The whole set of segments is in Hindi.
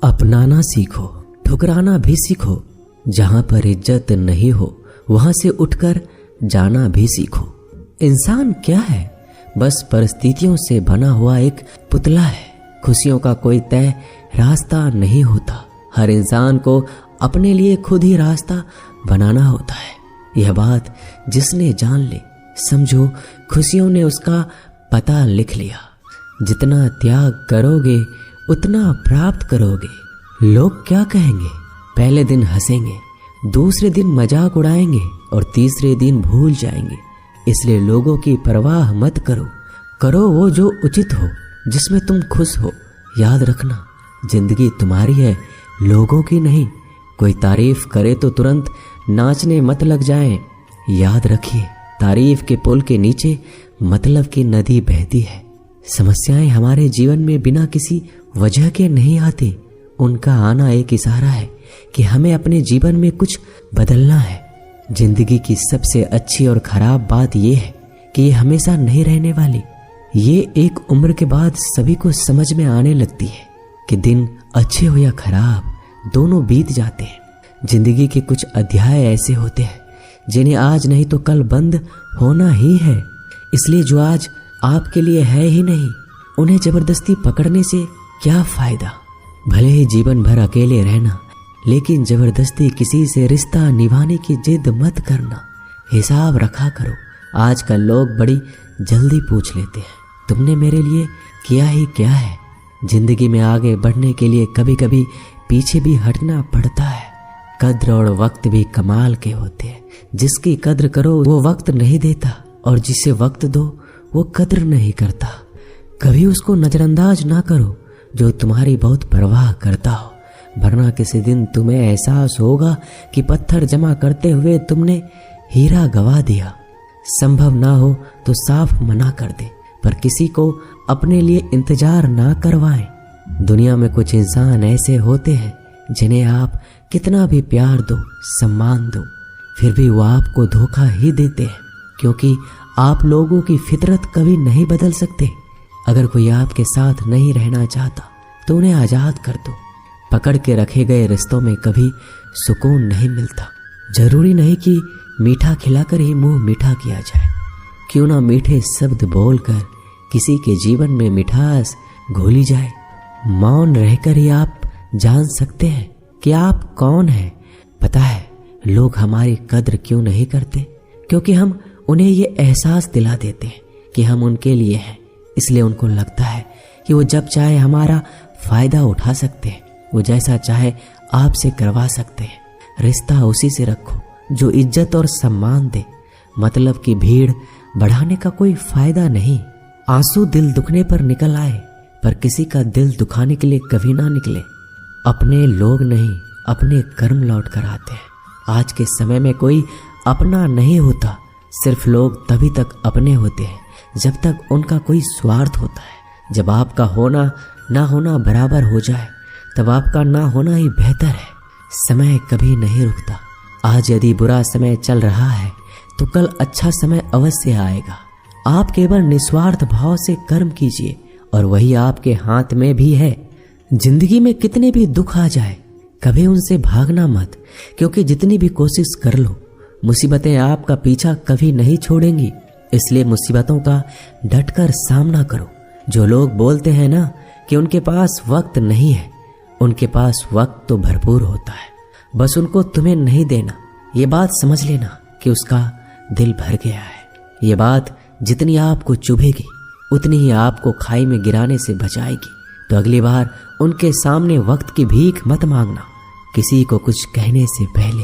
अपनाना सीखो, ठुकराना भी सीखो। जहां पर इज्जत नहीं हो वहां से उठकर जाना भी सीखो। इंसान क्या है? बस परिस्थितियों से बना हुआ एक पुतला है। खुशियों का कोई तय रास्ता नहीं होता। हर इंसान को अपने लिए खुद ही रास्ता बनाना होता है। यह बात जिसने जान ले, समझो खुशियों ने उसका पता लिख लिया। जितना त्याग करोगे उतना प्राप्त करोगे। लोग क्या कहेंगे? पहले दिन हंसेंगे, दूसरे दिन मजाक उड़ाएंगे और तीसरे दिन भूल जाएंगे। इसलिए लोगों की परवाह मत करो। करो वो जो उचित हो, जिसमें तुम खुश हो। याद रखना, जिंदगी तुम्हारी है, लोगों की नहीं। कोई तारीफ करे तो तुरंत नाचने मत लग जाएं। याद रखिए, तारीफ के पुल के नीचे मतलब की नदी बहती है। समस्याएं हमारे जीवन में बिना किसी वजह के नहीं आती। उनका आना एक इशारा है कि हमें अपने जीवन में कुछ बदलना है। जिंदगी की सबसे अच्छी और खराब बात यह है कि ये हमेशा नहीं रहने वाली। ये एक उम्र के बाद सभी को समझ में आने लगती है कि दिन अच्छे हो या खराब, दोनों बीत जाते हैं। जिंदगी के कुछ अध्याय ऐसे होते हैं जिन्हें आज नहीं तो कल बंद होना ही है। इसलिए जो आज आपके लिए है ही नहीं, उन्हें जबरदस्ती पकड़ने से क्या फायदा। भले ही जीवन भर अकेले रहना, लेकिन जबरदस्ती किसी से रिश्ता निभाने की जिद मत करना। हिसाब रखा करो। आजकल लोग बड़ी जल्दी पूछ लेते हैं, तुमने मेरे लिए किया ही क्या है। जिंदगी में आगे बढ़ने के लिए कभी कभी पीछे भी हटना पड़ता है। कद्र और वक्त भी कमाल के होते हैं। जिसकी कद्र करो वो वक्त नहीं देता, और जिसे वक्त दो वो कद्र नहीं करता। कभी उसको नजरअंदाज ना करो जो तुम्हारी बहुत परवाह करता हो, वरना किसी दिन तुम्हें एहसास होगा कि पत्थर जमा करते हुए तुमने हीरा गवा दिया। संभव ना हो तो साफ मना कर दे, पर किसी को अपने लिए इंतजार ना करवाएं। दुनिया में कुछ इंसान ऐसे होते हैं जिन्हें आप कितना भी प्यार दो, सम्मान दो, फिर भी वो आपको धोखा ही देते हैं, क्योंकि आप लोगों की फितरत कभी नहीं बदल सकते। अगर कोई आपके साथ नहीं रहना चाहता तो उन्हें आजाद कर दो। पकड़ के रखे गए रिश्तों में कभी सुकून नहीं मिलता। जरूरी नहीं कि मीठा खिलाकर ही मुंह मीठा किया जाए। क्यों ना मीठे शब्द बोलकर किसी के जीवन में मिठास घोली जाए। मौन रहकर ही आप जान सकते हैं कि आप कौन हैं। पता है लोग हमारी कद्र क्यों नहीं करते? क्योंकि हम उन्हें ये एहसास दिला देते हैं कि हम उनके लिए हैं। इसलिए उनको लगता है कि वो जब चाहे हमारा फायदा उठा सकते हैं, वो जैसा चाहे आपसे करवा सकते हैं। रिश्ता उसी से रखो जो इज्जत और सम्मान दे। मतलब की भीड़ बढ़ाने का कोई फायदा नहीं। आंसू दिल दुखने पर निकल आए, पर किसी का दिल दुखाने के लिए कभी ना निकले। अपने लोग नहीं, अपने कर्म लौट कर आते हैं। आज के समय में कोई अपना नहीं होता। सिर्फ लोग तभी तक अपने होते हैं जब तक उनका कोई स्वार्थ होता है। जब आपका होना ना होना बराबर हो जाए, तब आपका ना होना ही बेहतर है। समय कभी नहीं रुकता। आज यदि बुरा समय चल रहा है तो कल अच्छा समय अवश्य आएगा। आप केवल निस्वार्थ भाव से कर्म कीजिए और वही आपके हाथ में भी है। जिंदगी में कितने भी दुख आ जाए, कभी उनसे भागना मत, क्योंकि जितनी भी कोशिश कर लो, मुसीबतें आपका पीछा कभी नहीं छोड़ेंगी। इसलिए मुसीबतों का डटकर सामना करो। जो लोग बोलते हैं ना कि उनके पास वक्त नहीं है, उनके पास वक्त तो भरपूर होता है, बस उनको तुम्हें नहीं देना। ये बात समझ लेना कि उसका दिल भर गया है। ये बात जितनी आपको चुभेगी उतनी ही आपको खाई में गिराने से बचाएगी। तो अगली बार उनके सामने वक्त की भीख मत मांगना। किसी को कुछ कहने से पहले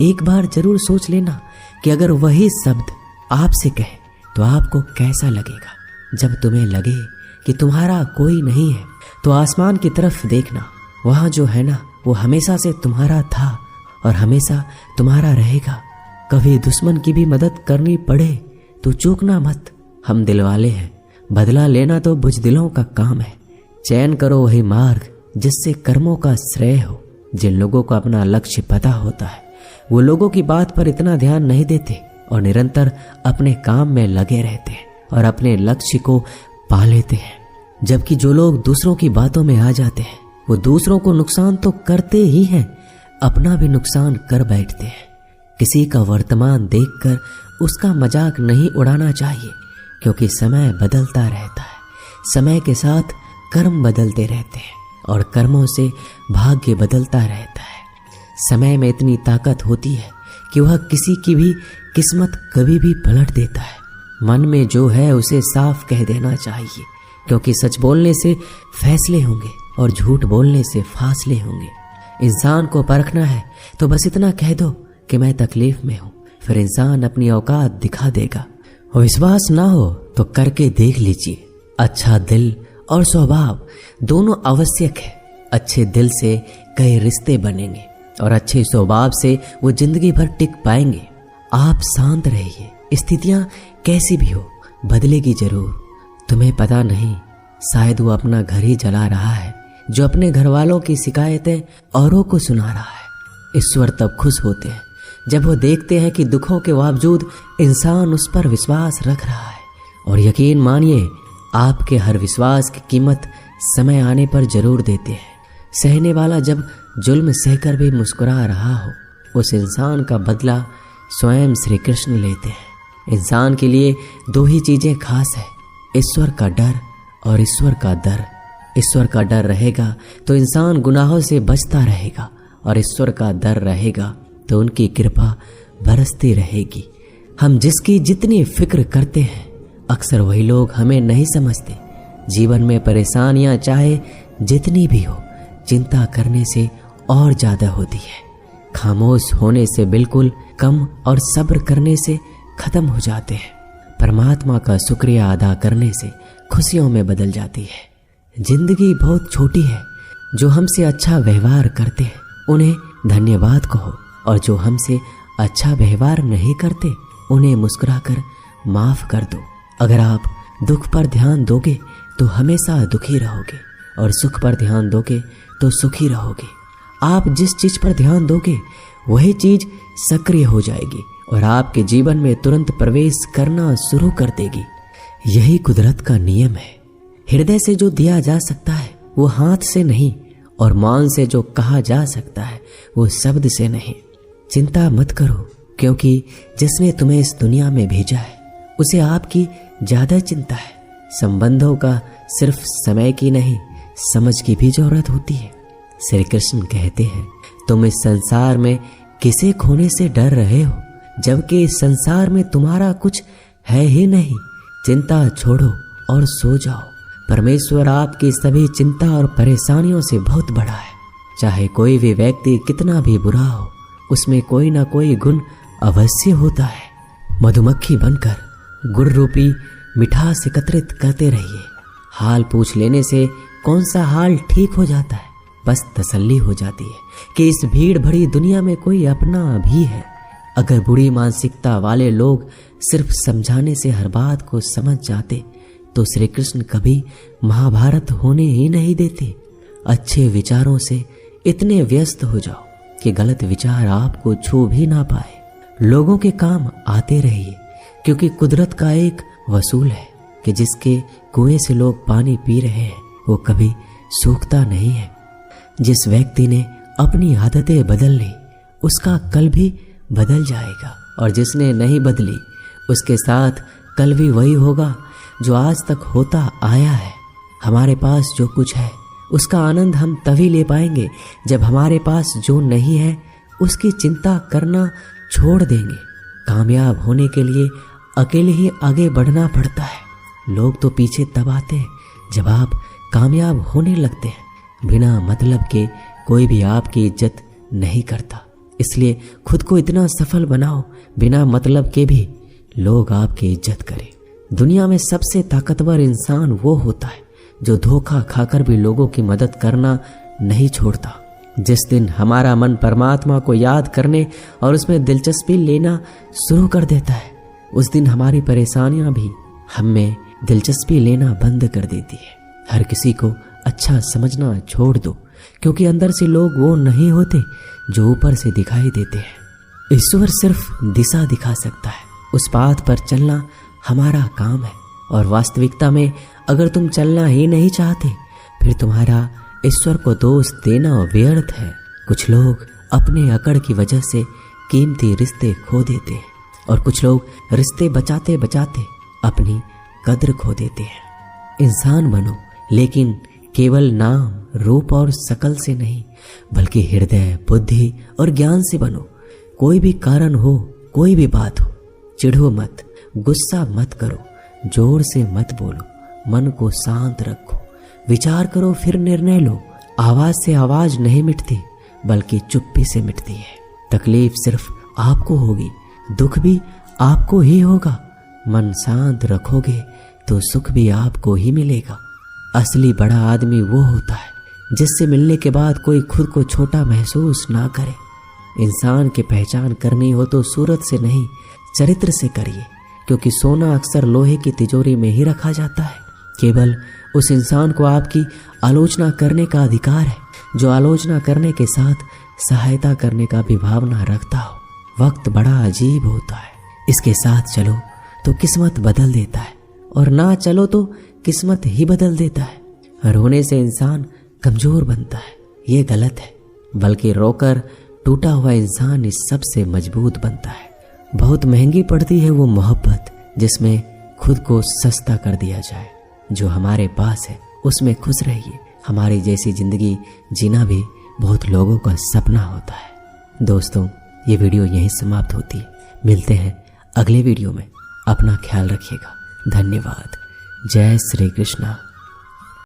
एक बार जरूर सोच लेना कि अगर वही शब्द आपसे कहे तो आपको कैसा लगेगा। जब तुम्हें लगे कि तुम्हारा कोई नहीं है तो आसमान की तरफ देखना। वहाँ जो है ना वो हमेशा से तुम्हारा था और हमेशा तुम्हारा रहेगा। कभी दुश्मन की भी मदद करनी पड़े तो चूकना मत। हम दिलवाले हैं, बदला लेना तो बुजदिलों का काम है। चयन करो वही मार्ग जिससे कर्मों का श्रेय हो। जिन लोगों को अपना लक्ष्य पता होता है वो लोगों की बात पर इतना ध्यान नहीं देते और निरंतर अपने काम में लगे रहते हैं और अपने लक्ष्य को पा लेते हैं। जबकि जो लोग दूसरों की बातों में आ जाते हैं वो दूसरों को नुकसान तो करते ही हैं, अपना भी नुकसान कर बैठते हैं। किसी का वर्तमान देखकर उसका मजाक नहीं उड़ाना चाहिए, क्योंकि समय बदलता रहता है। समय के साथ कर्म बदलते रहते हैं और कर्मों से भाग्य बदलता रहता है। समय में इतनी ताकत होती है कि वह किसी की भी किस्मत कभी भी पलट देता है। मन में जो है उसे साफ कह देना चाहिए, क्योंकि सच बोलने से फैसले होंगे और झूठ बोलने से फासले होंगे। इंसान को परखना है तो बस इतना कह दो कि मैं तकलीफ में हूं, फिर इंसान अपनी औकात दिखा देगा। और विश्वास ना हो तो करके देख लीजिए। अच्छा दिल और स्वभाव दोनों आवश्यक है। अच्छे दिल से कई रिश्ते बनेंगे और अच्छे स्वभाव से वो जिंदगी भर टिक पाएंगे। आप शांत रहिए, स्थितियां कैसी भी हो बदलेगी जरूर। तुम्हें पता नहीं, शायद वो अपना घर ही जला रहा है जो अपने घर वालों की शिकायतें औरों को सुना रहा है। ईश्वर तब खुश होते हैं जब वो देखते हैं कि दुखों के बावजूद इंसान उस पर विश्वास रख रहा है। और यकीन मानिए, आपके हर विश्वास की कीमत समय आने पर जरूर देते हैं। सहने वाला जब जुल्म सहकर भी मुस्कुरा रहा हो, उस इंसान का बदला स्वयं श्री कृष्ण लेते हैं। इंसान के लिए दो ही चीजें खास है, ईश्वर का डर और ईश्वर का दर। ईश्वर का डर रहेगा तो इंसान गुनाहों से बचता रहेगा, और ईश्वर का डर रहेगा तो उनकी कृपा बरसती रहेगी। हम जिसकी जितनी फिक्र करते हैं, अक्सर वही लोग हमें नहीं समझते। जीवन में परेशानियां चाहे जितनी भी हो, चिंता करने से और ज्यादा होती है। खामोश होने से बिल्कुल कम और सब्र करने से खत्म हो जाते हैं। परमात्मा का शुक्रिया अदा करने से खुशियों में बदल जाती है। जिंदगी बहुत छोटी है। जो हमसे अच्छा व्यवहार करते हैं उन्हें धन्यवाद कहो, और जो हमसे अच्छा व्यवहार नहीं करते उन्हें मुस्कुराकर माफ कर दो। अगर आप दुख पर ध्यान दोगे तो हमेशा दुखी रहोगे, और सुख पर ध्यान दोगे तो सुखी रहोगे। आप जिस चीज पर ध्यान दोगे वही चीज सक्रिय हो जाएगी और आपके जीवन में तुरंत प्रवेश करना शुरू कर देगी। यही कुदरत का नियम है। हृदय से जो दिया जा सकता है वो हाथ से नहीं, और मौन से जो कहा जा सकता है वो शब्द से नहीं। चिंता मत करो, क्योंकि जिसने तुम्हें इस दुनिया में भेजा है उसे आपकी ज्यादा चिंता है। संबंधों का सिर्फ समय की नहीं, समझ की भी जरूरत होती है। श्री कृष्ण कहते हैं, तुम इस संसार में किसे खोने से डर रहे हो, जबकि इस संसार में तुम्हारा कुछ है ही नहीं। चिंता छोड़ो और सो जाओ। परमेश्वर आपकी सभी चिंता और परेशानियों से बहुत बड़ा है। चाहे कोई भी व्यक्ति कितना भी बुरा हो, उसमें कोई ना कोई गुण अवश्य होता है। मधुमक्खी बनकर गुण रूपी मिठास एकत्रित करते रहिए। हाल पूछ लेने से कौन सा हाल ठीक हो जाता है, बस तसल्ली हो जाती है कि इस भीड़ भरी दुनिया में कोई अपना भी है। अगर बुरी मानसिकता वाले लोग सिर्फ समझाने से हर बात को समझ जाते तो श्री कृष्ण कभी महाभारत होने ही नहीं देते। अच्छे विचारों से इतने व्यस्त हो जाओ कि गलत विचार आपको छू भी ना पाए। लोगों के काम आते रहिए, क्योंकि कुदरत का एक वसूल है कि जिसके कुएं से लोग पानी पी रहे हैं वो कभी सूखता नहीं है। जिस व्यक्ति ने अपनी आदतें बदल ली उसका कल भी बदल जाएगा, और जिसने नहीं बदली उसके साथ कल भी वही होगा जो आज तक होता आया है। हमारे पास जो कुछ है उसका आनंद हम तभी ले पाएंगे जब हमारे पास जो नहीं है उसकी चिंता करना छोड़ देंगे। कामयाब होने के लिए अकेले ही आगे बढ़ना पड़ता है। लोग तो पीछे तब आते हैं जब आप कामयाब होने लगते हैं। बिना मतलब के कोई भी आपकी इज्जत नहीं करता, इसलिए खुद को इतना सफल बनाओ बिना मतलब के भी लोग आपकी इज्जत करें। दुनिया में सबसे ताकतवर इंसान वो होता है जो धोखा खाकर भी लोगों की मदद करना नहीं छोड़ता। जिस दिन हमारा मन परमात्मा को याद करने और उसमें दिलचस्पी लेना शुरू कर देता है, उस दिन हमारी परेशानियां भी हमें दिलचस्पी लेना बंद कर देती है। हर किसी को अच्छा समझना छोड़ दो, क्योंकि अंदर से लोग वो नहीं होते जो ऊपर से दिखाई देते हैं। ईश्वर सिर्फ दिशा दिखा सकता है, उस पाथ पर चलना हमारा काम है। और वास्तविकता में अगर तुम चलना ही नहीं चाहते फिर तुम्हारा ईश्वर को दोष देना व्यर्थ है। कुछ लोग अपने अकड़ की वजह से कीमती रिश्ते खो देते हैं और कुछ लोग रिश्ते बचाते बचाते अपनी कद्र खो देते हैं। इंसान बनो, लेकिन केवल नाम, रूप और शकल से नहीं, बल्कि हृदय, बुद्धि और ज्ञान से बनो। कोई भी कारण हो, कोई भी बात हो, चिढ़ो मत, गुस्सा मत करो, जोर से मत बोलो, मन को शांत रखो, विचार करो फिर निर्णय लो। आवाज से आवाज नहीं मिटती, बल्कि चुप्पी से मिटती है। तकलीफ सिर्फ आपको होगी, दुख भी आपको ही होगा। मन शांत रखोगे तो सुख भी आपको ही मिलेगा। असली बड़ा आदमी वो होता है जिससे मिलने के बाद कोई खुद को छोटा महसूस ना करे। इंसान की पहचान करनी हो तो सूरत से नहीं, चरित्र से करिए, क्योंकि सोना अक्सर लोहे की तिजोरी में ही रखा जाता है। केवल उस इंसान को आपकी आलोचना करने का अधिकार है जो आलोचना करने के साथ सहायता करने का भी भावना रखता हो। वक्त बड़ा अजीब होता है, इसके साथ चलो तो किस्मत बदल देता है और ना चलो तो किस्मत ही बदल देता है। रोने से इंसान कमजोर बनता है, ये गलत है, बल्कि रोकर टूटा हुआ इंसान इस सबसे मजबूत बनता है। बहुत महंगी पड़ती है वो मोहब्बत जिसमें खुद को सस्ता कर दिया जाए। जो हमारे पास है उसमें खुश रहिए। हमारी जैसी जिंदगी जीना भी बहुत लोगों का सपना होता है। दोस्तों, ये वीडियो यहीं समाप्त होती है। मिलते हैं अगले वीडियो में। अपना ख्याल रखिएगा। धन्यवाद। जय श्री कृष्णा।